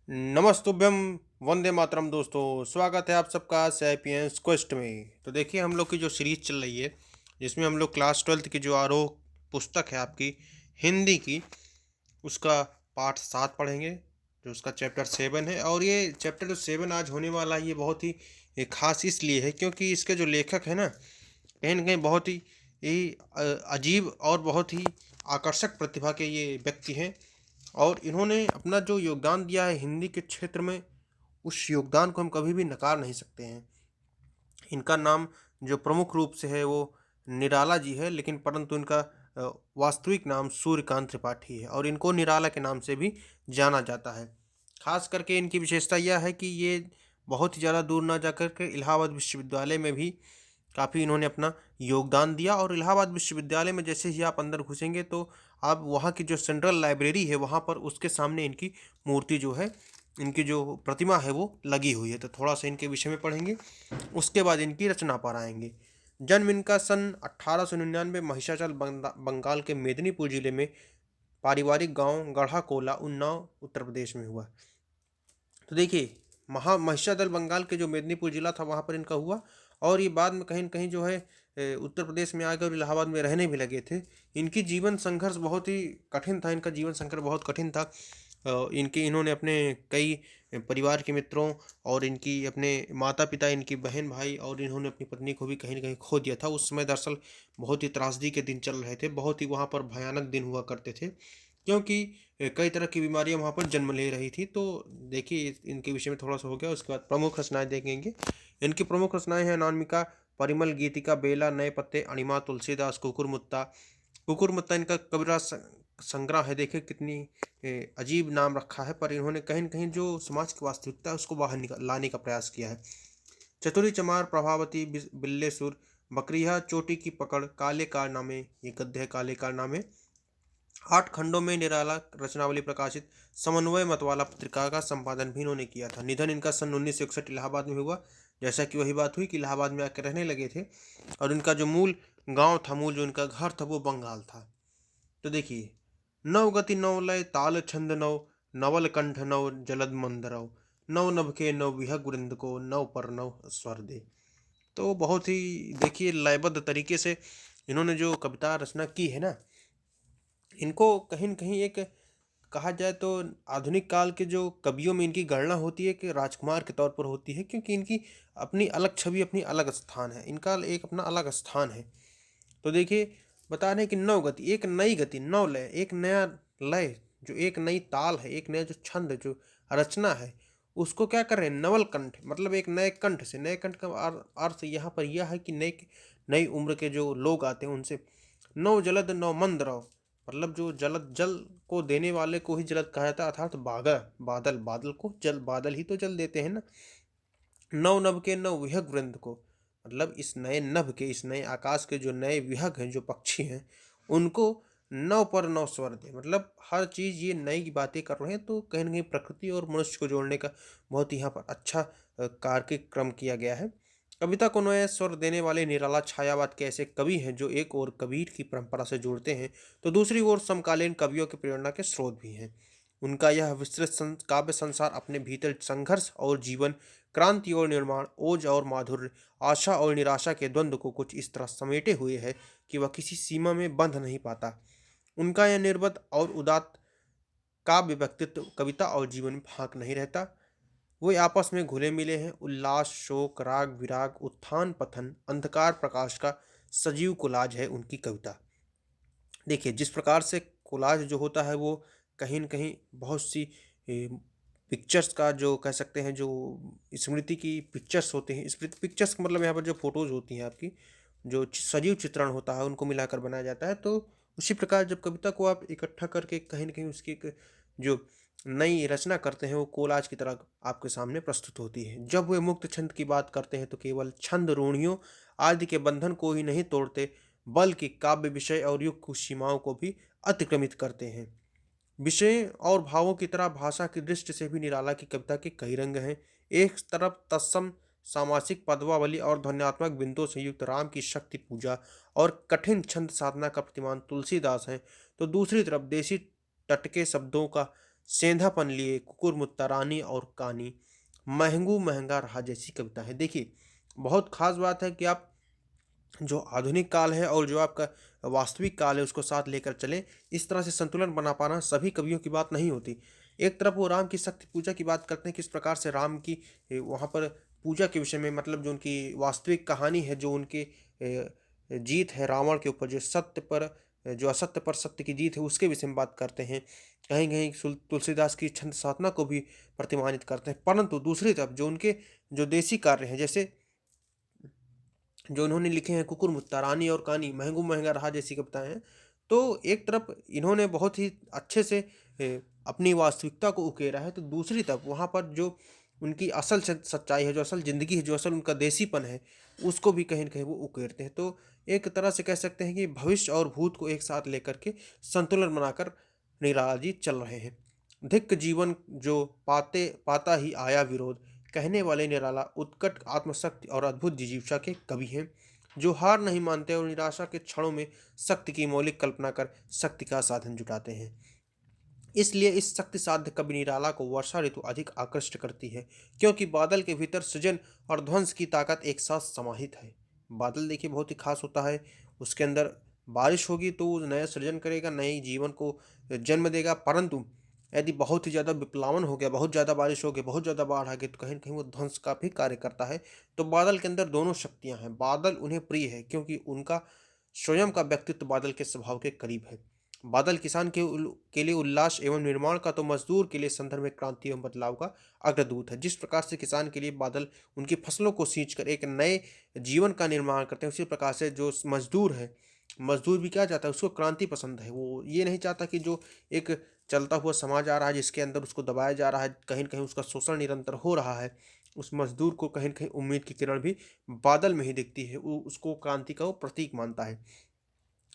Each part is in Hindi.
नमस्तुभ्यम। वंदे मातरम। दोस्तों, स्वागत है आप सबका सैपियंस क्वेस्ट में। तो देखिए, हम लोग की जो सीरीज चल रही है, जिसमें हम लोग क्लास 12th की जो आरोह पुस्तक है आपकी हिंदी की, उसका पाठ 7 पढ़ेंगे, जो उसका चैप्टर 7 है। और ये चैप्टर जो 7 आज होने वाला है, ये बहुत ही खास इसलिए है क्योंकि इसके जो लेखक है ना, कहीं न कहीं बहुत ही अजीब और बहुत ही आकर्षक प्रतिभा के ये व्यक्ति हैं। और इन्होंने अपना जो योगदान दिया है हिंदी के क्षेत्र में, उस योगदान को हम कभी भी नकार नहीं सकते हैं। इनका नाम जो प्रमुख रूप से है वो निराला जी है, लेकिन परंतु इनका वास्तविक नाम सूर्यकांत त्रिपाठी है और इनको निराला के नाम से भी जाना जाता है। खास करके इनकी विशेषता यह है कि ये बहुत ही ज़्यादा दूर ना जाकर के इलाहाबाद विश्वविद्यालय में भी काफ़ी इन्होंने अपना योगदान दिया। और इलाहाबाद विश्वविद्यालय में जैसे ही आप अंदर घुसेंगे तो आप वहाँ की जो सेंट्रल लाइब्रेरी है, वहाँ पर उसके सामने इनकी मूर्ति जो है, इनकी जो प्रतिमा है वो लगी हुई है। तो थोड़ा सा इनके विषय में पढ़ेंगे, उसके बाद इनकी रचना पर आएंगे। जन्म इनका सन 1899 महिषाचल बंगाल के मेदिनीपुर जिले में पारिवारिक गांव गढ़ा कोला उन्नाव उत्तर प्रदेश में हुआ। तो देखिए, महिषादल बंगाल के जो मेदिनीपुर जिला था वहाँ पर इनका हुआ। और ये बाद में कहीं न कहीं जो है उत्तर प्रदेश में आकर इलाहाबाद में रहने भी लगे थे। इनकी जीवन संघर्ष बहुत ही कठिन था, इनका जीवन संघर्ष बहुत कठिन था। इन्होंने अपने कई परिवार के मित्रों और इनकी अपने माता-पिता, इनकी बहन-भाई और इन्होंने अपनी पत्नी को भी कहीं न कहीं खो दिया था। उस समय दरअसल बहुत ही त्रासदी के दिन चल रहे थे, बहुत ही वहाँ पर भयानक दिन हुआ करते थे, क्योंकि कई तरह की बीमारियाँ वहाँ पर जन्म ले रही थी। तो देखिए, इनके विषय में थोड़ा-सा हो गया, उसके बाद प्रमुख रचनाएँ देखेंगे। इनकी प्रमुख रचनाएँ हैं अनामिका, परिमल गीतिका, बेला, नए पत्ते, अणिमा, तुलसीदास, कुकुरमुत्ता। कुकुरमुत्ता इनका कविता संग्रह है। देखिए कितनी अजीब नाम रखा है, पर इन्होंने कहीं न कहीं जो समाज की वास्तविकता है उसको बाहर लाने का प्रयास किया है। चतुरी चमार, प्रभावती, बिल्लेसुर, बकरिया, चोटी की पकड़, काले कारनामे, ये गद्य है काले कारनामे। 8 खंडों में निराला रचनावली प्रकाशित। समन्वय मतवाला पत्रिका का संपादन भी इन्होंने किया था। निधन इनका सन 1961 इलाहाबाद में हुआ। जैसा कि वही बात हुई कि इलाहाबाद में आकर रहने लगे थे और इनका जो मूल गांव था, मूल जो इनका घर था, वो बंगाल था। तो देखिए, नव गति नव लय ताल छंद नव, नवल कंठ नव जलद मंदरव, नव नभ के नव विहग वृंद को, नव पर नव स्वर दे। तो बहुत ही देखिए लयबद्ध तरीके से इन्होंने जो कविता रचना की है ना, इनको कहीं न कहीं एक कहा जाए तो आधुनिक काल के जो कवियों में इनकी गणना होती है कि राजकुमार के तौर पर होती है, क्योंकि इनकी अपनी अलग छवि, अपनी अलग स्थान है, इनका एक अपना अलग स्थान है। तो देखिए, बता रहे हैं कि नव गति, एक नई गति, नव लय, एक नया लय, जो एक नई ताल है, एक नया जो छंद, जो रचना है, उसको क्या कर रहे हैं, नवल कंठ, मतलब एक नए कंठ से। नए कंठ का अर्थ यहाँ पर यह है कि नई नई उम्र के जो लोग आते हैं उनसे। नव जलद नव मंद रव, मतलब जो जलद, जल को देने वाले को ही जलद कहा जाता है, अर्थात बादल, बादल, बादल को जल, बादल ही तो जल देते हैं ना। नव नभ के नव विहग वृंद को, मतलब इस नए नभ के, इस नए आकाश के जो नए विहग हैं, जो पक्षी हैं, उनको नव पर नव स्वर दे, मतलब हर चीज़ ये नई की बातें कर रहे हैं। तो कहीं न कहीं प्रकृति और मनुष्य को जोड़ने का बहुत ही यहाँ पर अच्छा कार्यक्रम किया गया है। कविता को नए स्वर देने वाले निराला छायावाद के ऐसे कवि हैं जो एक ओर कबीर की परंपरा से जुड़ते हैं, तो दूसरी ओर समकालीन कवियों की प्रेरणा के स्रोत भी हैं। उनका यह विस्तृत काव्य संसार अपने भीतर संघर्ष और जीवन, क्रांति और निर्माण, ओज और माधुर्य, आशा और निराशा के द्वंद्व को कुछ इस तरह समेटे हुए है कि वह किसी सीमा में बंध नहीं पाता। उनका यह निर्बत और उदात्त काव्य व्यक्तित्व कविता और जीवन में फांक नहीं रहता। वे आपस में घुले मिले हैं। उल्लास, शोक, राग, विराग, उत्थान, पतन, अंधकार, प्रकाश का सजीव कोलाज है उनकी कविता। देखिए, जिस प्रकार से कोलाज जो होता है वो कहीं न कहीं बहुत सी पिक्चर्स का, जो कह सकते हैं, जो स्मृति की पिक्चर्स होते हैं, स्मृति पिक्चर्स का मतलब यहाँ पर जो फ़ोटोज़ होती हैं आपकी, जो सजीव चित्रण होता है, उनको मिलाकर बनाया जाता है। तो उसी प्रकार जब कविता को आप इकट्ठा करके कहीं न कहीं उसकी एक जो नई रचना करते हैं, वो कोलाज की तरह आपके सामने प्रस्तुत होती है। जब वे मुक्त छंद की बात करते हैं तो केवल छंद रूढ़ियों आदि के बंधन को ही नहीं तोड़ते, बल्कि काव्य विषय और युग की सीमाओं को भी अतिक्रमित करते हैं। विषय और भावों की तरह भाषा की दृष्टि से भी निराला की कविता के कई रंग हैं। एक तरफ तत्सम सामासिक पदवावली और ध्वन्यात्मक बिंदुओं से युक्त राम की शक्ति पूजा और कठिन छंद साधना का प्रतिमान तुलसीदास हैं, तो दूसरी तरफ देसी टटके शब्दों का सेंधापन लिए, कुकुर मुत्ता, रानी और कानी, महंगू महंगा रहा जैसी कविता है। देखिए, बहुत खास बात है कि आप जो आधुनिक काल है और जो आपका वास्तविक काल है उसको साथ लेकर चलें। इस तरह से संतुलन बना पाना सभी कवियों की बात नहीं होती। एक तरफ वो राम की शक्ति पूजा की बात करते हैं, किस प्रकार से राम की वहाँ पर पूजा के विषय में, मतलब जो उनकी वास्तविक कहानी है, जो उनकी जीत है रावण के ऊपर, जो सत्य पर जो असत्य पर सत्य की जीत है, उसके विषय में बात करते हैं। कहीं कहीं तुलसीदास की छंद साधना को भी प्रतिमानित करते हैं। परंतु दूसरी तरफ जो उनके जो देसी कार्य हैं, जैसे जो उन्होंने लिखे हैं कुकुर मुत्ता, रानी और कहानी, महंगू महंगा रहा जैसी कविताएं हैं, तो एक तरफ इन्होंने बहुत ही अच्छे से अपनी वास्तविकता को उकेरा है, तो दूसरी तरफ वहाँ पर जो उनकी असल सच्चाई है, जो असल ज़िंदगी है, जो असल उनका देसीपन है, उसको भी कहीं न कहीं वो उकेरते हैं। तो एक तरह से कह सकते हैं कि भविष्य और भूत को एक साथ लेकर के संतुलन बनाकर निराला जी चल रहे हैं। धिक्क जीवन जो पाता ही आया विरोध, कहने वाले निराला उत्कट आत्मशक्ति और अद्भुत जिजीविषा के कवि हैं, जो हार नहीं मानते और निराशा के क्षणों में शक्ति की मौलिक कल्पना कर शक्ति का साधन जुटाते हैं। इसलिए इस शक्ति साध्य कवि निराला को वर्षा ऋतु अधिक आकृष्ट करती है, क्योंकि बादल के भीतर सृजन और ध्वंस की ताकत एक साथ समाहित है। बादल देखिए बहुत ही खास होता है, उसके अंदर बारिश होगी तो वो नया सृजन करेगा, नए जीवन को जन्म देगा। परंतु यदि बहुत ही ज़्यादा विप्लावन हो गया, बहुत ज़्यादा बारिश हो गई, बहुत ज़्यादा बाढ़ आ गई, तो कहीं न कहीं वो ध्वंस का भी कार्य करता है। तो बादल के अंदर दोनों शक्तियाँ हैं। बादल उन्हें प्रिय है क्योंकि उनका स्वयं का व्यक्तित्व बादल के स्वभाव के करीब है। बादल किसान के लिए उल्लास एवं निर्माण का, तो मजदूर के लिए संदर्भ में क्रांति एवं बदलाव का अग्रदूत है। जिस प्रकार से किसान के लिए बादल उनकी फसलों को सींचकर एक नए जीवन का निर्माण करते हैं, उसी प्रकार से जो मजदूर है, मजदूर भी क्या चाहता है, उसको क्रांति पसंद है। वो ये नहीं चाहता कि जो एक चलता हुआ समाज आ रहा है जिसके अंदर उसको दबाया जा रहा है, कहीं न कहीं उसका शोषण निरंतर हो रहा है, उस मजदूर को कहीं न कहीं उम्मीद की किरण भी बादल में ही दिखती है। वो उसको क्रांति का वो प्रतीक मानता है।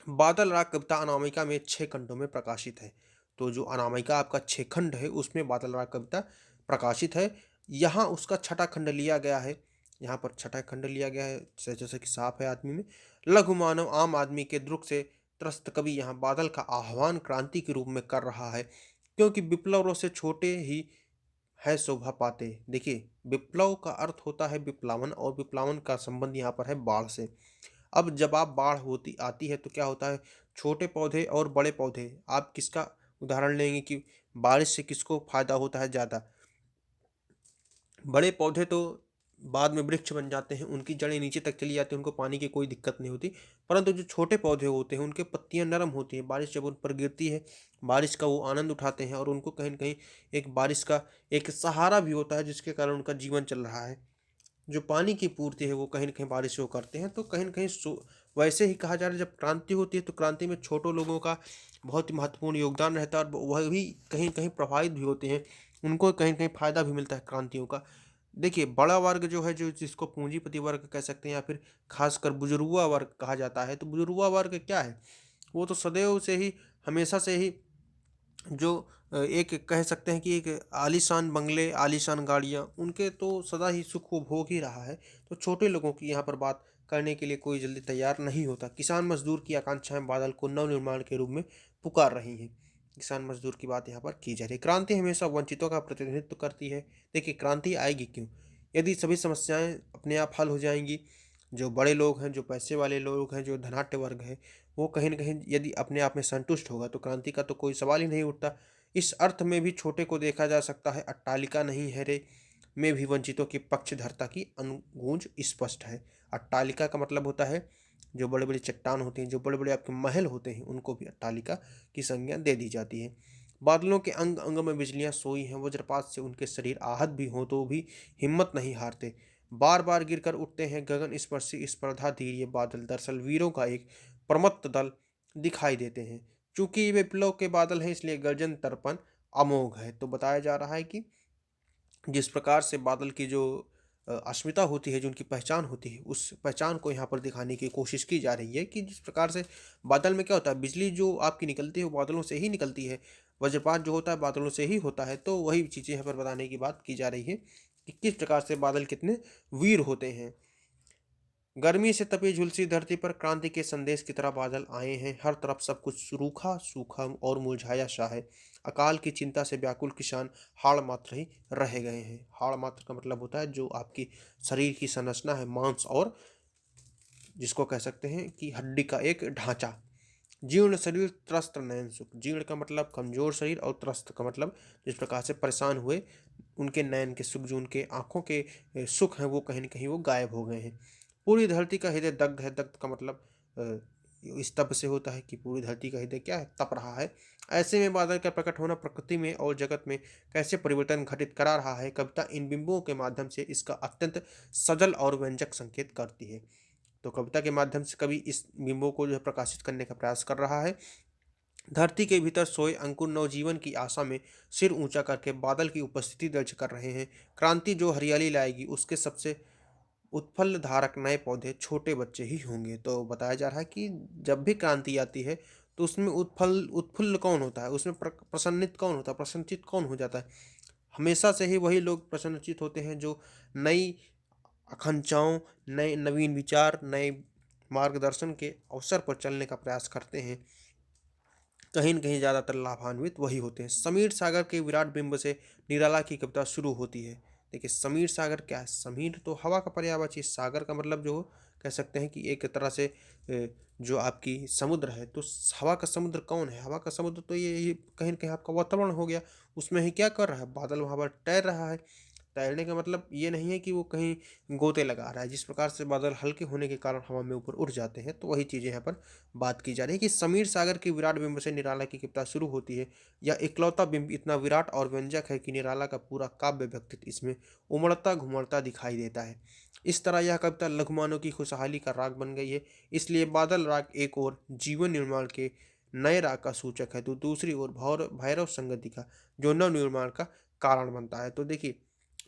बादल राग कविता अनामिका में 6 खंडों में प्रकाशित है। तो जो अनामिका आपका 6 खंड है, उसमें बादल राग कविता प्रकाशित है। यहाँ उसका छठा खंड लिया गया है। यहाँ पर छठा खंड लिया गया है, जैसे कि साफ है आदमी में। लघु मानव आम आदमी के दुख से त्रस्त कवि यहाँ बादल का आह्वान क्रांति के रूप में कर रहा है, क्योंकि विप्लवों से छोटे ही है शोभा पाते। देखिए, विप्लव का अर्थ होता है विप्लावन, और विप्लावन का संबंध यहाँ पर है बाढ़ से। अब जब आप बाढ़ होती आती है तो क्या होता है, छोटे पौधे और बड़े पौधे, आप किसका उदाहरण लेंगे कि बारिश से किसको फायदा होता है ज़्यादा? बड़े पौधे तो बाद में वृक्ष बन जाते हैं, उनकी जड़ें नीचे तक चली जाती हैं, उनको पानी की कोई दिक्कत नहीं होती। परंतु जो छोटे पौधे होते हैं उनके पत्तियां नरम होती हैं, बारिश जब उन पर गिरती है, बारिश का वो आनंद उठाते हैं, और उनको कहीं न कहीं एक बारिश का एक सहारा भी होता है, जिसके कारण उनका जीवन चल रहा है। जो पानी की पूर्ति है वो कहीं न कहीं बारिश से वो करते हैं। तो कहीं न कहीं वैसे ही कहा जा रहा है, जब क्रांति होती है तो क्रांति में छोटे लोगों का बहुत ही महत्वपूर्ण योगदान रहता है, और वह भी कहीं न कहीं प्रभावित भी होते हैं। उनको कहीं न कहीं फ़ायदा भी मिलता है क्रांतियों का। देखिए, बड़ा वर्ग जो है, जो जिसको पूँजीपति वर्ग कह सकते हैं, या फिर ख़ासकर बुजुर्गवा वर्ग कहा जाता है। तो बुजुर्गवा वर्ग क्या है? वो तो सदैव से ही, हमेशा से ही जो एक कह सकते हैं कि एक आलीशान बंगले, आलीशान गाड़ियाँ, उनके तो सदा ही सुख वो भोग ही रहा है। तो छोटे लोगों की यहाँ पर बात करने के लिए कोई जल्दी तैयार नहीं होता। किसान मज़दूर की आकांक्षाएँ बादल को नवनिर्माण के रूप में पुकार रही हैं। किसान मज़दूर की बात यहाँ पर की जा रही है। क्रांति हमेशा वंचितों का प्रतिनिधित्व करती है। देखिए, क्रांति आएगी क्यों? यदि सभी समस्याएँ अपने आप हल हो जाएँगी, जो बड़े लोग हैं, जो पैसे वाले लोग हैं, जो धनाढ्य वर्ग है, वो कहीं न कहीं यदि अपने आप में संतुष्ट होगा, तो क्रांति का तो कोई सवाल ही नहीं उठता। इस अर्थ में भी छोटे को देखा जा सकता है, अट्टालिका नहीं है रे में भी वंचितों की पक्षधरता की अनुगूंज स्पष्ट है। अट्टालिका का मतलब होता है जो बड़े-बड़े चट्टान होते हैं, जो बड़े-बड़े आपके महल होते हैं, उनको भी अट्टालिका की संज्ञा दे दी जाती है। बादलों के अंग-अंग में बिजलियाँ सोई हैं, वज्रपात से उनके शरीर आहत भी हों तो भी हिम्मत नहीं हारते। बार-बार गिरकर उठते हैं गगन स्पर्शी स्पर्धा धीर ये बादल, दरअसल वीरों का एक प्रमत्त दल दिखाई देते हैं। चूँकि ये विप्लव के बादल हैं, इसलिए गर्जन तर्पण अमोघ है। तो बताया जा रहा है कि जिस प्रकार से बादल की जो अस्मिता होती है, जो उनकी पहचान होती है, उस पहचान को यहाँ पर दिखाने की कोशिश की जा रही है कि जिस प्रकार से बादल में क्या होता है, बिजली जो आपकी निकलती है वो बादलों से ही निकलती है, वज्रपात जो होता है बादलों से ही होता है। तो वही चीज़ें यहाँ पर बताने की बात की जा रही है कि किस प्रकार से बादल कितने वीर होते हैं। गर्मी से तपी झुलसी धरती पर क्रांति के संदेश की तरह बादल आए हैं। हर तरफ सब कुछ रूखा सूखा और मुरझाया सा है। अकाल की चिंता से व्याकुल किसान हाड़ मात्र ही रह गए हैं। हाड़ मात्र का मतलब होता है जो आपकी शरीर की संरचना है, मांस और जिसको कह सकते हैं कि हड्डी का एक ढांचा। जीर्ण शरीर त्रस्त नयन सुख। जीर्ण का मतलब कमजोर शरीर और त्रस्त का मतलब जिस प्रकार से परेशान हुए, उनके नयन के सुख, जो उनके आंखों के सुख हैं, वो कहीं न कहीं वो गायब हो गए हैं। पूरी धरती का हृदय दग्ध है। दग्ध का मतलब इस तप से होता है कि पूरी धरती का हृदय क्या है, तप रहा है। ऐसे में बादल का प्रकट होना प्रकृति में और जगत में कैसे परिवर्तन घटित करा रहा है, कविता इन बिंबुओं के माध्यम से इसका अत्यंत सजल और व्यंजक संकेत करती है। तो कविता के माध्यम से कवि इस बिंबों को जो है प्रकाशित करने का प्रयास कर रहा है। धरती के भीतर सोए अंकुर नवजीवन की आशा में सिर ऊंचा करके बादल की उपस्थिति दर्ज कर रहे हैं। क्रांति जो हरियाली लाएगी, उसके सबसे उत्फल धारक नए पौधे छोटे बच्चे ही होंगे। तो बताया जा रहा है कि जब भी क्रांति आती है तो उसमें उत्फुल्ल कौन होता है, उसमें प्रसन्नित कौन होता है, प्रसन्नचित कौन हो जाता है। हमेशा से ही वही लोग प्रसन्नचित होते हैं जो नई आकांक्षाओं, नए नवीन विचार, नए मार्गदर्शन के अवसर पर चलने का प्रयास करते हैं। कहीं न कहीं ज़्यादातर लाभान्वित वही होते हैं। समीर सागर के विराट बिंब से निराला की कविता शुरू होती है। देखिए समीर सागर क्या है? समीर तो हवा का पर्यायवाची, सागर का मतलब जो कह सकते हैं कि एक तरह से जो आपकी समुद्र है, तो हवा का समुद्र कौन है? हवा का समुद्र तो ये कहीं न कहीं आपका वातावरण हो गया। उसमें ही क्या कर रहा है? बादल वहाँ पर तैर रहा है। तैरने का मतलब ये नहीं है कि वो कहीं गोते लगा रहा है। जिस प्रकार से बादल हल्के होने के कारण हवा में ऊपर उड़ जाते हैं, तो वही चीज़ें यहाँ पर बात की जा रही है कि समीर सागर के विराट बिंब से निराला की कविता शुरू होती है। यह इकलौता बिंब इतना विराट और व्यंजक है कि निराला का पूरा काव्य व्यक्तित्व इसमें उमड़ता घुमड़ता दिखाई देता है। इस तरह यह कविता लघुमानों की खुशहाली का राग बन गई है। इसलिए बादल राग एक और जीवन निर्माण के नए राग का सूचक है, तो दूसरी ओर भैरव संगति का जो नव निर्माण का कारण बनता है। तो देखिए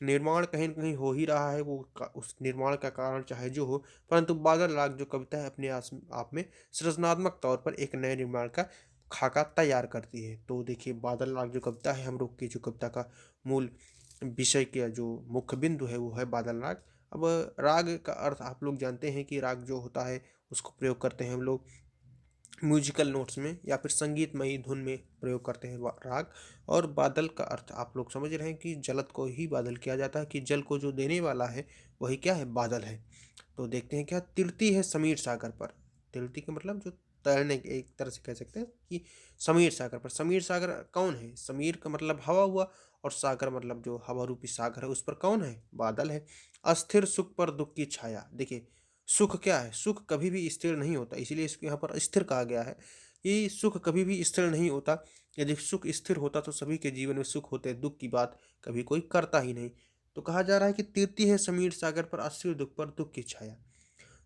निर्माण कहीं न कहीं हो ही रहा है, वो उस निर्माण का कारण चाहे जो हो, परंतु बादल राग जो कविता है अपने आप में सृजनात्मक तौर पर एक नए निर्माण का खाका तैयार करती है। तो देखिए बादल राग जो कविता है, हम लोग की जो कविता का मूल विषय का जो मुख्य बिंदु है वो है बादल राग। अब राग का अर्थ आप लोग जानते हैं कि राग जो होता है उसको प्रयोग करते हैं हम लोग म्यूजिकल नोट्स में या फिर संगीतमयी धुन में प्रयोग करते हैं राग। और बादल का अर्थ आप लोग समझ रहे हैं कि जलद को ही बादल किया जाता है, कि जल को जो देने वाला है वही क्या है, बादल है। तो देखते हैं क्या तिरती है समीर सागर पर। तिरती का मतलब जो तैरने के, एक तरह से कह सकते हैं कि समीर सागर पर। समीर सागर कौन है? समीर का मतलब हवा हुआ, और सागर मतलब जो हवा रूपी सागर है उस पर कौन है? बादल है। अस्थिर सुख पर दुख की छाया। देखिए सुख क्या है? सुख कभी भी स्थिर नहीं होता, इसीलिए इसको यहाँ पर स्थिर कहा गया है कि सुख कभी भी स्थिर नहीं होता। यदि सुख स्थिर होता तो सभी के जीवन में सुख होते, दुख की बात कभी कोई करता ही नहीं। तो कहा जा रहा है कि तीर्ति है समीर सागर पर, अस्थिर दुख पर दुख की छाया।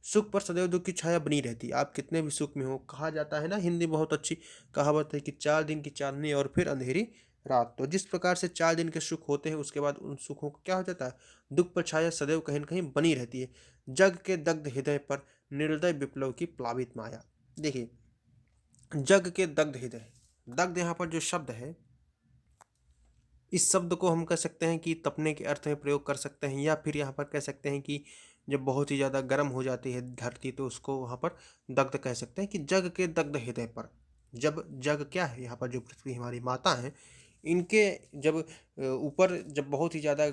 सुख पर सदैव दुख की छाया बनी रहती है, आप कितने भी सुख में हो। कहा जाता है ना, हिंदी बहुत अच्छी कहावत है कि 4 दिन की चांदनी और फिर अंधेरी रात। तो जिस प्रकार से 4 दिन के सुख होते हैं, उसके बाद उन सुखों को क्या हो जाता है, दुख पर छाया सदैव कहीं न कहीं बनी रहती है। जग के दग्ध हृदय पर निर्दय विप्लव की प्लावित माया। देखिए जग के दग्ध हृदय, दग्ध यहाँ पर जो शब्द है, इस शब्द को हम कह सकते हैं कि तपने के अर्थ में प्रयोग कर सकते हैं, या फिर यहाँ पर कह सकते हैं कि जब बहुत ही ज़्यादा गर्म हो जाती है धरती तो उसको वहाँ पर दग्ध कह सकते हैं, कि जग के दग्ध हृदय पर। जब जग क्या है, यहाँ पर जो पृथ्वी हमारी माता हैं, इनके जब ऊपर जब बहुत ही ज़्यादा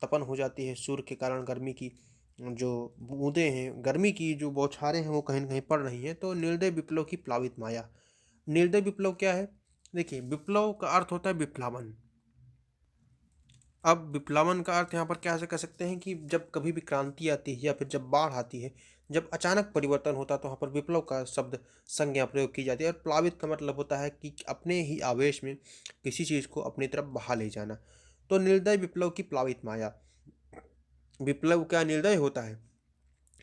तपन हो जाती है सूर्य के कारण, गर्मी की जो बूंदें हैं, गर्मी की जो बौछारें हैं वो कहीं न कहीं पड़ रही हैं, तो निर्दय विप्लव की प्लावित माया। निर्दय विप्लव क्या है? देखिए विप्लव का अर्थ होता है विप्लावन। अब विप्लवन का अर्थ यहाँ पर क्या से कह सकते हैं कि जब कभी भी क्रांति आती है या फिर जब बाढ़ आती है, जब अचानक परिवर्तन होता है, तो वहाँ पर विप्लव का शब्द संज्ञा प्रयोग की जाती है। और प्लावित का मतलब होता है कि अपने ही आवेश में किसी चीज़ को अपनी तरफ बहा ले जाना। तो निर्दय विप्लव की प्लावित माया। विप्लव क्या निर्दय होता है?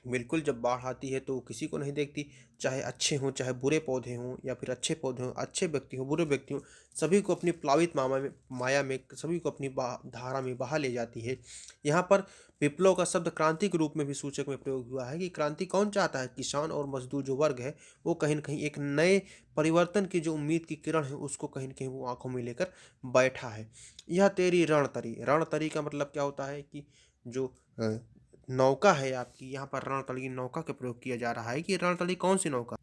बिल्कुल, जब बाढ़ आती है तो वो किसी को नहीं देखती, चाहे अच्छे हों, चाहे बुरे पौधे हों, या फिर अच्छे पौधे हों, अच्छे व्यक्ति हों, बुरे व्यक्ति हों, सभी को अपनी प्लावित माया में सभी को अपनी धारा में बहा ले जाती है। यहाँ पर विप्लव का शब्द क्रांति के रूप में भी सूचक में प्रयोग हुआ है, कि क्रांति कौन चाहता है? किसान और मजदूर जो वर्ग है, वो कहीं न कहीं एक नए परिवर्तन की जो उम्मीद की किरण है, उसको कहीं न कहीं वो आँखों में लेकर बैठा है। यह तेरी रणतरी। रणतरी का मतलब क्या होता है कि जो नौका है आपकी, यहाँ पर रणतली नौका का प्रयोग किया जा रहा है कि रणतली कौन सी नौका।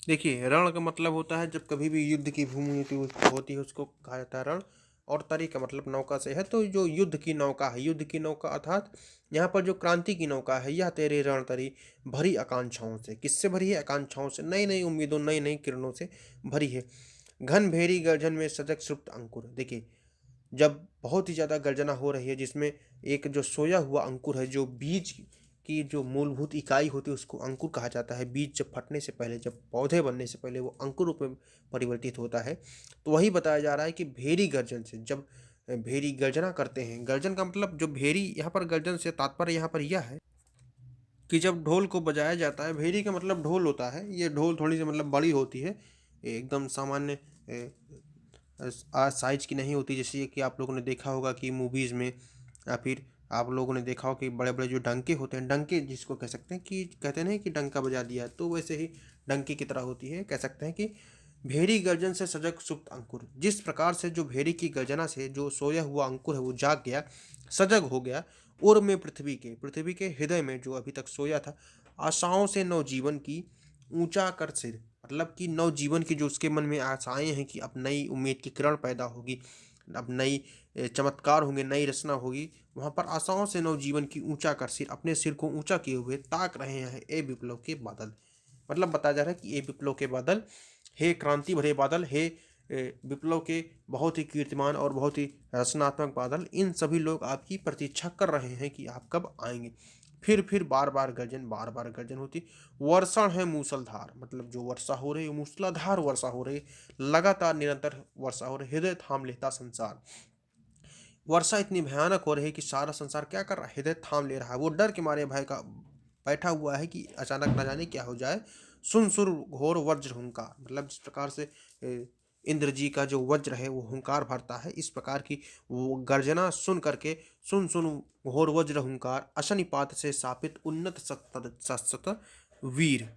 देखिए, रण का मतलब होता है जब कभी भी युद्ध की भूमि होती है उसको कहा जाता है रण। और तरी का मतलब नौका से है, तो जो युद्ध की नौका है, युद्ध की नौका अर्थात यहाँ पर जो क्रांति की नौका है, यह तेरे रण तरी भरी आकांक्षाओं से। किससे भरी है? आकांक्षाओं से, नई नई उम्मीदों, नई नई किरणों से भरी है। घन भेरी गर्जन में सजग सुप्त अंकुर। देखिए, जब बहुत ही ज़्यादा गर्जना हो रही है, जिसमें एक जो सोया हुआ अंकुर है, जो बीज की जो मूलभूत इकाई होती है उसको अंकुर कहा जाता है। बीज जब फटने से पहले, जब पौधे बनने से पहले वो अंकुर रूप में परिवर्तित होता है। तो वही बताया जा रहा है कि भेरी गर्जन से, जब भेरी गर्जना करते हैं, गर्जन का मतलब जो भेरी, यहाँ पर गर्जन से तात्पर्य यहाँ पर यह है कि जब ढोल को बजाया जाता है, भेरी का मतलब ढोल होता है। ये ढोल थोड़ी सी मतलब बड़ी होती है, एकदम सामान्य साइज की नहीं होती, जैसे कि आप लोगों ने देखा होगा कि मूवीज़ में, या फिर आप लोगों ने देखा हो कि बड़े बड़े जो डंके होते हैं, डंके जिसको कह सकते हैं, कि कहते नहीं कि डंका बजा दिया, तो वैसे ही डंके की तरह होती है। कह सकते हैं कि भेरी गर्जन से सजग सुप्त अंकुर। जिस प्रकार से जो भेरी की गर्जना से जो सोया हुआ अंकुर है वो जाग गया, सजग हो गया, उर में पृथ्वी के हृदय में जो अभी तक सोया था, आशाओं से नवजीवन की ऊंचा कर सिर। मतलब कि नवजीवन की जो उसके मन में आशाएं हैं कि अब नई उम्मीद की किरण पैदा होगी, अब नई चमत्कार होंगे, नई रचना होगी, वहाँ पर आशाओं से नवजीवन की ऊंचा कर सिर, अपने सिर को ऊंचा किए हुए ताक रहे हैं ए विप्लव के बादल। मतलब बताया जा रहा है कि ए विप्लव के बादल, हे क्रांति भरे बादल, हे विप्लव के बहुत ही कीर्तिमान और बहुत ही रचनात्मक बादल, इन सभी लोग आपकी प्रतीक्षा कर रहे हैं कि आप कब आएंगे। फिर बार बार गर्जन होती। वर्षण है मूसलधार, मतलब जो वर्षा हो रही है, मूसलाधार वर्षा हो रही, लगातार निरंतर वर्षा हो रही, हृदय थाम लेता संसार। वर्षा इतनी भयानक हो रही है कि सारा संसार क्या कर रहा है? हृदय थाम ले रहा है। वो डर के मारे भय का बैठा हुआ है कि अचानक न जाने क्या हो जाए। सुन सुर घोर वज्र हुंकार, मतलब जिस प्रकार से इंद्र जी का जो वज्र है वो हुंकार भरता है, इस प्रकार की वो गर्जना सुन करके, सुन सुन घोर वज्र हुंकार, अशनिपात से सापित उन्नत सत्सत वीर।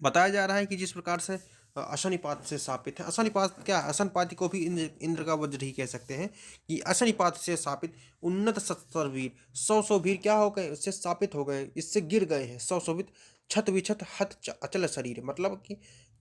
बताया जा रहा है कि जिस प्रकार से अशनिपात से स्थापित है। अशनिपात क्या, अशनपाति को भी इंद्र का वज्र ही कह सकते हैं, कि अशनिपात से स्थापित उन्नत सत्तर वीर, सौ सौ वीर क्या हो गए? उससे स्थापित हो गए, इससे गिर गए हैं। सौ सौ वीर छत विछत हत अचल शरीर, मतलब कि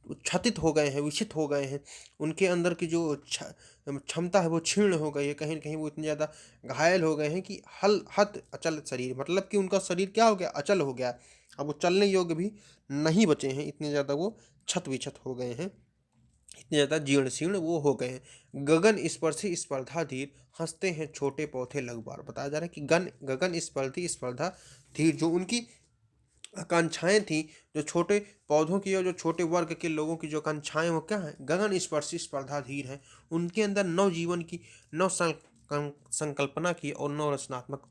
क्षतित हो गए हैं, विक्षित हो गए हैं। उनके अंदर की जो क्षमता है वो क्षीण हो गई है, कहीं न कहीं वो इतने ज़्यादा घायल हो गए हैं कि हल हत अचल शरीर, मतलब कि उनका शरीर क्या हो गया? अचल हो गया। अब वो चलने योग्य भी नहीं बचे हैं, इतने ज़्यादा वो छत विछत हो गए हैं, इतने ज़्यादा जीर्ण शीर्ण वो हो गए हैं। गगन स्पर्शी स्पर्धा धीर, हंसते हैं छोटे पौधे लगबार। बताया जा रहा है कि गगन स्पर्धी स्पर्धा धीर, जो उनकी आकांक्षाएं थी, जो छोटे पौधों की और जो छोटे वर्ग के लोगों की जो आकांक्षाएं, वो क्या है? गगन स्पर्शी स्पर्धा धीर है। उनके अंदर नव जीवन की, नव संकल्पना की और नव रचनात्मक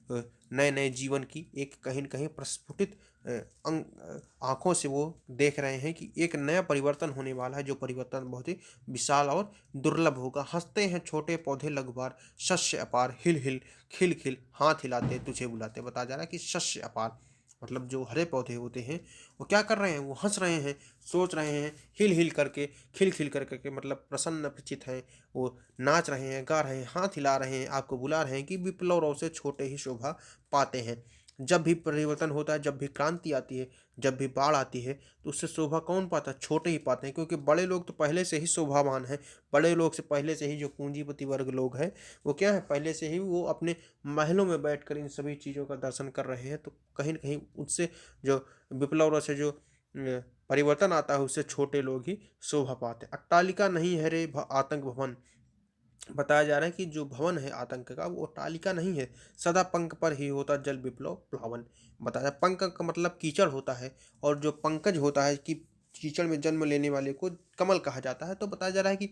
नए नए जीवन की एक कहीं न कहीं प्रस्फुटित आंखों से वो देख रहे हैं कि एक नया परिवर्तन होने वाला है, जो परिवर्तन बहुत ही विशाल और दुर्लभ होगा। हंसते हैं छोटे पौधे लगबार, शस्य अपार, हिल हिल खिल खिल हाथ हिलाते तुझे बुलाते। बताया जा रहा है कि शस्य अपार, मतलब जो हरे पौधे होते हैं वो क्या कर रहे हैं? वो हंस रहे हैं, सोच रहे हैं, हिल हिल करके, खिल खिल करके, मतलब प्रसन्न प्रचित हैं। वो नाच रहे हैं, गा रहे हैं, हाथ हिला रहे हैं, आपको बुला रहे हैं कि विप्लव से छोटे ही शोभा पाते हैं। जब भी परिवर्तन होता है, जब भी क्रांति आती है, जब भी बाढ़ आती है, तो उससे शोभा कौन पाता है? छोटे ही पाते हैं, क्योंकि बड़े लोग तो पहले से ही शोभावान हैं। बड़े लोग से पहले से ही जो पूंजीपति वर्ग लोग हैं, वो क्या है? पहले से ही वो अपने महलों में बैठकर इन सभी चीज़ों का दर्शन कर रहे हैं। तो कहीं न कहीं उससे जो विप्लव से जो परिवर्तन आता है, उससे छोटे लोग ही शोभा पाते हैं। अट्टालिका नहीं है रे आतंक भवन। बताया जा रहा है कि जो भवन है आतंक का, वो अट्टालिका नहीं है, सदा पंख पर ही होता जल विप्लव प्लावन। बताया, पंख का मतलब कीचड़ होता है, और जो पंकज होता है कि कीचड़ में जन्म लेने वाले को कमल कहा जाता है। तो बताया जा रहा है कि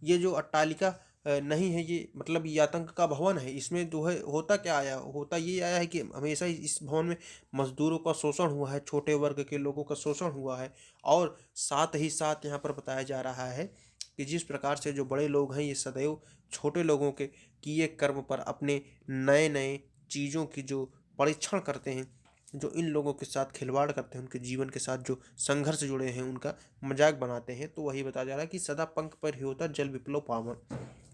ये जो अट्टालिका नहीं है, ये मतलब ये आतंक का भवन है। इसमें जो है होता क्या आया, होता ये आया है कि हमेशा ही इस भवन में मजदूरों का शोषण हुआ है, छोटे वर्ग के लोगों का शोषण हुआ है। और साथ ही साथ यहाँ पर बताया जा रहा है कि जिस प्रकार से जो बड़े लोग हैं, ये सदैव छोटे लोगों के किए कर्म पर अपने नए नए चीज़ों की जो परीक्षण करते हैं, जो इन लोगों के साथ खिलवाड़ करते हैं, उनके जीवन के साथ जो संघर्ष जुड़े हैं, उनका मजाक बनाते हैं। तो वही बताया जा रहा है कि सदा पंख पर ही होता जल विप्लव पावन।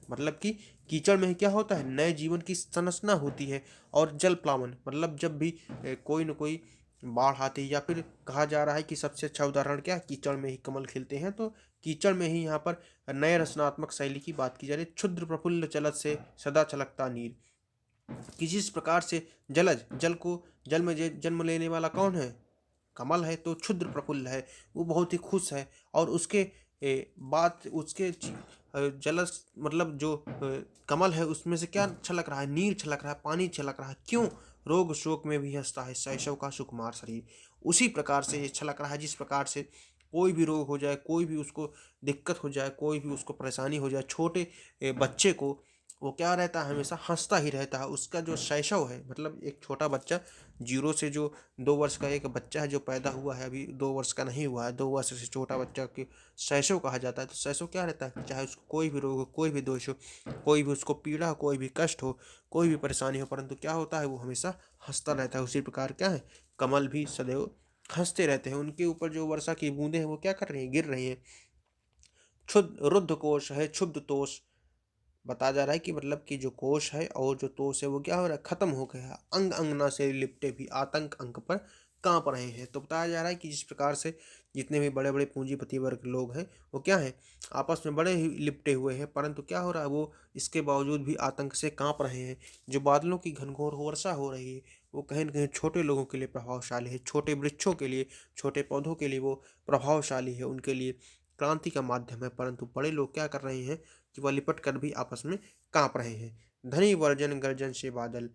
मतलब कि कीचड़ में ही क्या होता है, नए जीवन की संरचना होती है। और जल प्लावन मतलब जब भी कोई न कोई बाढ़ आती है, या फिर कहा जा रहा है कि सबसे अच्छा उदाहरण क्या है, कीचड़ में ही कमल खिलते हैं। तो कीचड़ में ही यहाँ पर नए रचनात्मक शैली की बात की जा रही है। क्षुद्र प्रफुल्ल चलत से सदा छलकता नीर, कि जिस प्रकार से जलज जल को जल में जन्म लेने वाला कौन है, कमल है। तो क्षुद्र प्रफुल्ल है, वो बहुत ही खुश है। और उसके बात उसके जलस मतलब जो कमल है उसमें से क्या छलक रहा है, नीर छलक रहा है, पानी छलक रहा है। क्यों? रोग शोक में भी हंसता है शैशव का सुकुमार शरीर। उसी प्रकार से ये छलक रहा है जिस प्रकार से कोई भी रोग हो जाए, कोई भी उसको दिक्कत हो जाए, कोई भी उसको परेशानी हो जाए, छोटे बच्चे को वो क्या रहता है, हमेशा हंसता ही रहता है। उसका जो शैशव है, मतलब एक छोटा बच्चा जीरो से जो 2 वर्ष का एक बच्चा है जो पैदा हुआ है, अभी 2 वर्ष का नहीं हुआ है, 2 वर्ष से छोटा बच्चा के शैशव कहा जाता है। तो शैशव क्या रहता है, चाहे उसको कोई भी रोग हो, कोई भी दोष हो, कोई भी उसको पीड़ा हो, कोई भी कष्ट हो, कोई भी परेशानी हो, परंतु क्या होता है, वो हमेशा हंसता रहता है। उसी प्रकार क्या है, कमल भी सदैव हंसते रहते हैं। उनके ऊपर जो वर्षा की बूंदें हैं वो क्या कर रही हैं, गिर रही हैं। क्षुद्ध रुद्ध कोश है क्षुब्ध तोष, बताया जा रहा है कि मतलब कि जो कोश है और जो तोष है वो क्या हो रहा है, खत्म हो गया है। अंग अंगना से लिपटे भी आतंक अंक पर कांप रहे हैं। तो बताया जा रहा है कि जिस प्रकार से जितने भी बड़े बड़े पूंजीपति वर्ग के लोग हैं वो क्या है, आपस में बड़े ही लिपटे हुए हैं, परंतु क्या हो रहा है, वो इसके बावजूद भी आतंक से कांप रहे हैं। जो बादलों की घनघोर वर्षा हो रही है वो कहीं न कहीं छोटे लोगों के लिए प्रभावशाली है, छोटे वृक्षों के लिए, छोटे पौधों के लिए वो प्रभावशाली है, उनके लिए क्रांति का माध्यम है। परंतु बड़े लोग क्या कर रहे हैं कि वह लिपट कर भी आपस में काँप रहे हैं। धनी वर्जन गर्जन से बादल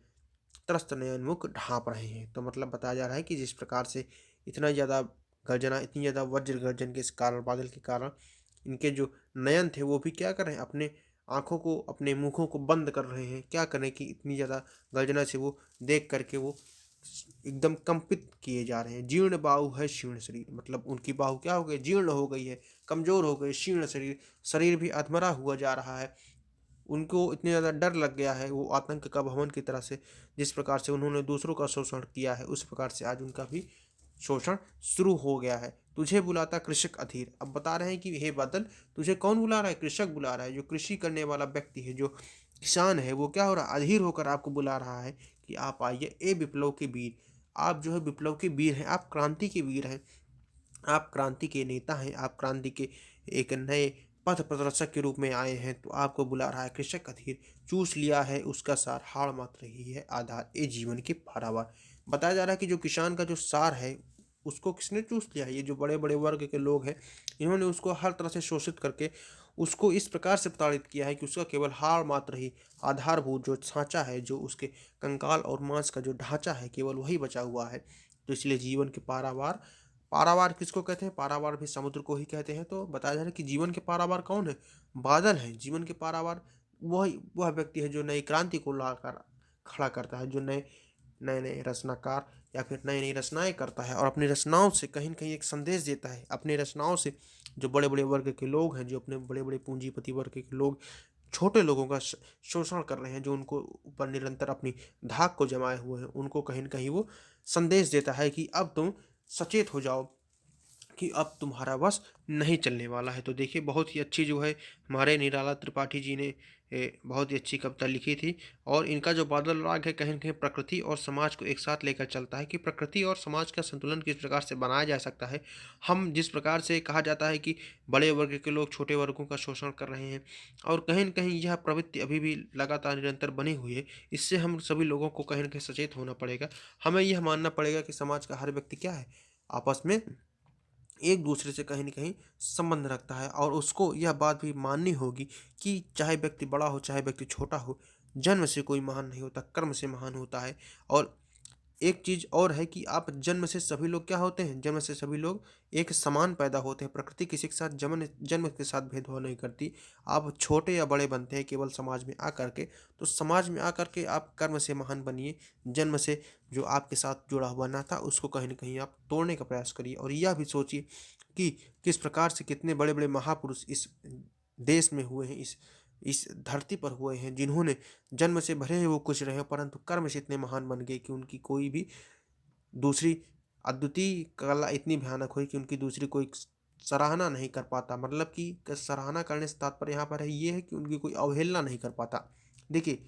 त्रस्त नयन मुख ढाँप रहे हैं। तो मतलब बताया जा रहा है कि जिस प्रकार से इतना ज़्यादा गर्जना, इतनी ज़्यादा वज्र गर्जन के इस कारण, बादल के कारण इनके जो नयन थे वो भी क्या कर रहे हैं, अपने आँखों को, अपने मुखों को बंद कर रहे हैं। क्या करें कि इतनी ज़्यादा गर्जना से वो देख करके वो एकदम कंपित किए जा रहे हैं। जीर्ण बाहु है क्षीण शरीर, मतलब उनकी बाहु क्या हो गई, जीर्ण हो गई है, कमजोर हो गई, क्षीण शरीर, शरीर भी अधमरा हुआ जा रहा है। उनको इतने ज़्यादा डर लग गया है, वो आतंक का भवन की तरह से, जिस प्रकार से उन्होंने दूसरों का शोषण किया है उस प्रकार से आज उनका भी शोषण शुरू हो गया है। तुझे बुलाता कृषक अधीर, अब बता रहे हैं कि हे बादल, तुझे कौन बुला रहा है, कृषक बुला रहा है। जो कृषि करने वाला व्यक्ति है, जो किसान है, वो क्या हो रहा है, अधीर होकर आपको बुला रहा है कि आप आइए, ए विप्लव के वीर। आप जो है विप्लव के वीर हैं, आप क्रांति के वीर हैं, आप क्रांति के नेता हैं, आप क्रांति के एक नए पथ प्रदर्शक के रूप में आए हैं। तो आपको बुला रहा है कृषक अधीर, चूस लिया है उसका सार, हाड़ मात्र ही है आधार ए जीवन के पारावार। बताया जा रहा है कि जो किसान का जो सार है उसको किसने चूस लिया है, ये जो बड़े बड़े वर्ग के लोग हैं, इन्होंने उसको हर तरह से शोषित करके उसको इस प्रकार से प्रताड़ित किया है कि उसका केवल हाड़ मात्र ही, आधारभूत जो सांचा है, जो उसके कंकाल और मांस का जो ढांचा है, केवल वही बचा हुआ है। तो इसलिए जीवन के पारावार, पारावार किसको कहते हैं, पारावार भी समुद्र को ही कहते हैं। तो बताया जा रहा है कि जीवन के पारावार कौन है, बादल है। जीवन के पारावार वह व्यक्ति है जो नई क्रांति को लाकर खड़ा करता है, जो नए नए नए रचनाकार या फिर नई नई रचनाएं करता है और अपनी रचनाओं से कहीं न कहीं एक संदेश देता है। अपनी रचनाओं से जो बड़े बड़े वर्ग के लोग हैं, जो अपने बड़े बड़े पूंजीपति वर्ग के लोग छोटे लोगों का शोषण कर रहे हैं, जो उनको ऊपर निरंतर अपनी धाक को जमाए हुए हैं, उनको कहीं न कहीं वो संदेश देता है कि अब तुम सचेत हो जाओ, कि अब तुम्हारा बस नहीं चलने वाला है। तो देखिए बहुत ही अच्छी जो है हमारे निराला त्रिपाठी जी ने बहुत ही अच्छी कविता लिखी थी। और इनका जो बादल राग है कहीं न कहीं प्रकृति और समाज को एक साथ लेकर चलता है, कि प्रकृति और समाज का संतुलन किस प्रकार से बनाया जा सकता है। हम जिस प्रकार से कहा जाता है कि बड़े वर्ग के लोग छोटे वर्गों का शोषण कर रहे हैं, और कहीं न कहीं यह प्रवृत्ति अभी भी लगातार निरंतर बनी हुई है। इससे हम सभी लोगों को कहीं न कहीं सचेत होना पड़ेगा। हमें यह मानना पड़ेगा कि समाज का हर व्यक्ति क्या है, आपस में एक दूसरे से कहीं न कहीं संबंध रखता है, और उसको यह बात भी माननी होगी कि चाहे व्यक्ति बड़ा हो, चाहे व्यक्ति छोटा हो, जन्म से कोई महान नहीं होता, कर्म से महान होता है। और एक चीज़ और है कि आप जन्म से सभी लोग क्या होते हैं, जन्म से सभी लोग एक समान पैदा होते हैं। प्रकृति किसी के साथ जन्म जन्म के साथ भेदभाव नहीं करती। आप छोटे या बड़े बनते हैं केवल समाज में आकर के, तो समाज में आकर के आप कर्म से महान बनिए। जन्म से जो आपके साथ जुड़ा हुआ नाता उसको कहीं न कहीं आप तोड़ने का प्रयास करिए, और यह भी सोचिए कि किस प्रकार से कितने बड़े-बड़े महापुरुष इस देश में हुए हैं, इस धरती पर हुए हैं, जिन्होंने जन्म से भले ही वो कुछ रहे, परंतु कर्म से इतने महान बन गए कि उनकी कोई भी दूसरी अद्वितीय कला इतनी भयानक हुई कि उनकी दूसरी कोई सराहना नहीं कर पाता, मतलब कि सराहना करने से तात्पर्य यहाँ पर है ये है कि उनकी कोई अवहेलना नहीं कर पाता। देखिए,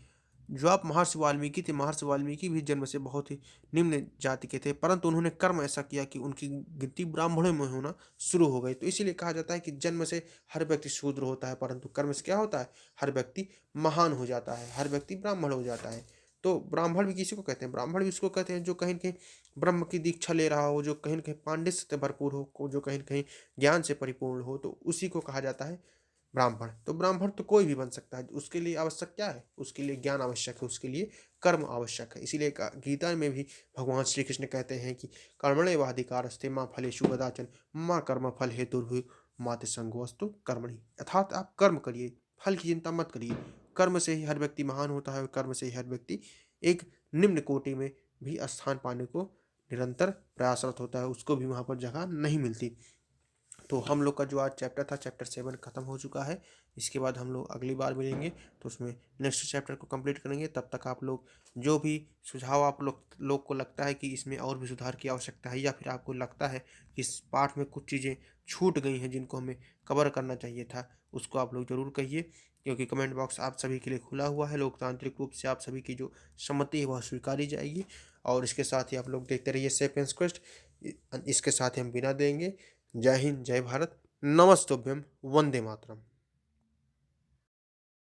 जो आप महर्षि वाल्मीकि थे, महर्षि वाल्मीकि भी जन्म से बहुत ही निम्न जाति के थे, परंतु उन्होंने कर्म ऐसा किया कि उनकी गिनती ब्राह्मणों में होना शुरू हो गई। तो इसीलिए कहा जाता है कि जन्म से हर व्यक्ति शूद्र होता है, परंतु कर्म से क्या होता है, हर व्यक्ति महान हो जाता है, हर व्यक्ति ब्राह्मण हो जाता है। तो ब्राह्मण भी किसी को कहते हैं, ब्राह्मण भी उसको कहते हैं जो कहीं न कहीं ब्रह्म की दीक्षा ले रहा हो, जो कहीं न कहीं पांडित्य से भरपूर हो, जो कहीं न कहीं ज्ञान से परिपूर्ण हो, तो उसी को कहा जाता है ब्राह्मण। तो ब्राह्मण तो कोई भी बन सकता है, उसके लिए आवश्यक क्या है? उसके लिए ज्ञान आवश्यक है, उसके लिए कर्म आवश्यक है। इसीलिए गीता में भी भगवान श्री कृष्ण कहते हैं कि कर्मण्येवाधिकारस्ते मा फलेषु कदाचन मा कर्मफल हेतुर्भुः मा ते संगोऽस्तु कर्मणि। अर्थात आप कर्म करिए, फल की चिंता मत करिए। कर्म से ही हर व्यक्ति महान होता है और कर्म से ही हर व्यक्ति एक निम्न कोटि में भी स्थान पाने को निरंतर प्रयासरत होता है, उसको भी वहाँ पर जगह नहीं मिलती। तो हम लोग का जो आज चैप्टर था, चैप्टर 7 खत्म हो चुका है। इसके बाद हम लोग अगली बार मिलेंगे तो उसमें नेक्स्ट चैप्टर को कंप्लीट करेंगे। तब तक आप लोग जो भी सुझाव आप लोग को लगता है कि इसमें और भी सुधार की आवश्यकता है, या फिर आपको लगता है कि इस पाठ में कुछ चीज़ें छूट गई हैं जिनको हमें कवर करना चाहिए था, उसको आप लोग ज़रूर कहिए, क्योंकि कमेंट बॉक्स आप सभी के लिए खुला हुआ है। लोकतांत्रिक रूप से आप सभी की जो सम्मति है वह स्वीकारी जाएगी। और इसके साथ ही आप लोग देखते रहिए सैपियंस क्वेस्ट। इसके साथ ही हम विदा देंगे। जय हिंद, जय भारत, नमस्तुभ्यम, वंदे मातरम।